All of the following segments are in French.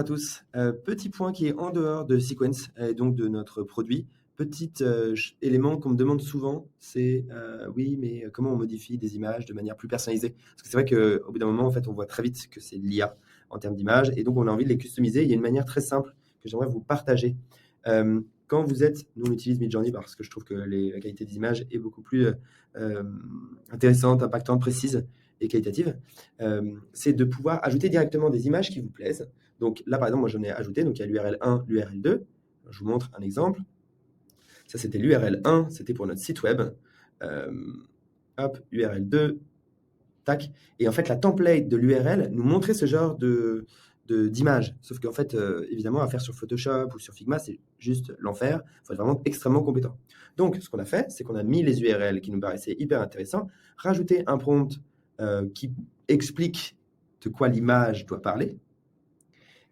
À tous. Petit point qui est en dehors de Sequence et donc de notre produit. Petit, élément qu'on me demande souvent, c'est, «Oui, mais comment on modifie des images de manière plus personnalisée?» Parce que c'est vrai qu'au bout d'un moment, en fait, on voit très vite que c'est de l'IA en termes d'images et donc on a envie de les customiser. Il y a une manière très simple que j'aimerais vous partager. Quand vous êtes nous, on utilise Midjourney parce que je trouve que la qualité des images est beaucoup plus, intéressante, impactante, précise et qualitative. C'est de pouvoir ajouter directement des images qui vous plaisent. Donc là, par exemple, moi, j'en ai ajouté. Donc il y a l'URL 1, l'URL 2. Je vous montre un exemple. Ça, c'était l'URL 1, c'était pour notre site web. Euh, hop, URL 2, tac. Et en fait, la template de l'URL nous montrait ce genre d'image. Sauf qu'en fait, évidemment, à faire sur Photoshop ou sur Figma, c'est juste l'enfer. Il faut être vraiment extrêmement compétent. Donc, ce qu'on a fait, c'est qu'on a mis les URL qui nous paraissaient hyper intéressants, rajouté un prompt qui explique de quoi l'image doit parler.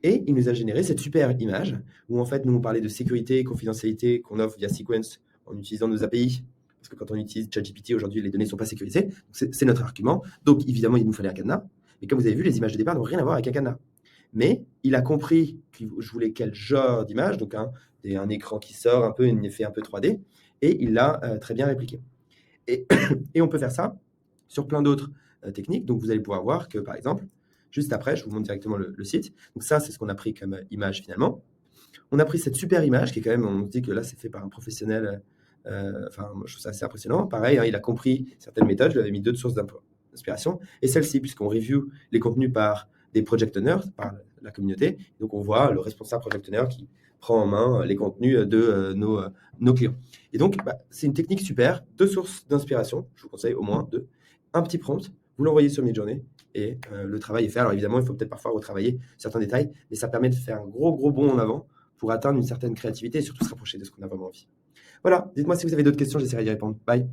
Et il nous a généré cette super image où en fait, nous, on parlait de sécurité, confidentialité qu'on offre via Sequence en utilisant nos API. Parce que quand on utilise ChatGPT, aujourd'hui, les données ne sont pas sécurisées. C'est notre argument. Donc, évidemment, il nous fallait un cadenas. Mais comme vous avez vu, les images de départ n'ont rien à voir avec un cadenas. Mais il a compris que je voulais quel genre d'image, donc un écran qui sort un peu, un effet un peu 3D, et il l'a très bien répliqué. Et, et on peut faire ça sur plein d'autres techniques. Donc, vous allez pouvoir voir que, par exemple, juste après, je vous montre directement le site. Donc ça, c'est ce qu'on a pris comme image finalement. On a pris cette super image qui est quand même, on se dit que là, c'est fait par un professionnel. Enfin, moi, je trouve ça assez impressionnant. Pareil, hein, il a compris certaines méthodes. Je lui avais mis d'autres sources d'inspiration. Et celle-ci, puisqu'on review les contenus par des project owners, par la communauté. Donc, on voit le responsable project owner qui prend en main les contenus de nos clients. Et donc, c'est une technique super. Deux sources d'inspiration. Je vous conseille au moins deux. Un petit prompt. Vous l'envoyez sur Midjourney et le travail est fait. Alors évidemment, il faut peut-être parfois retravailler certains détails, mais ça permet de faire un gros bond en avant pour atteindre une certaine créativité et surtout se rapprocher de ce qu'on a vraiment envie. Voilà, dites-moi si vous avez d'autres questions, j'essaierai d'y répondre. Bye.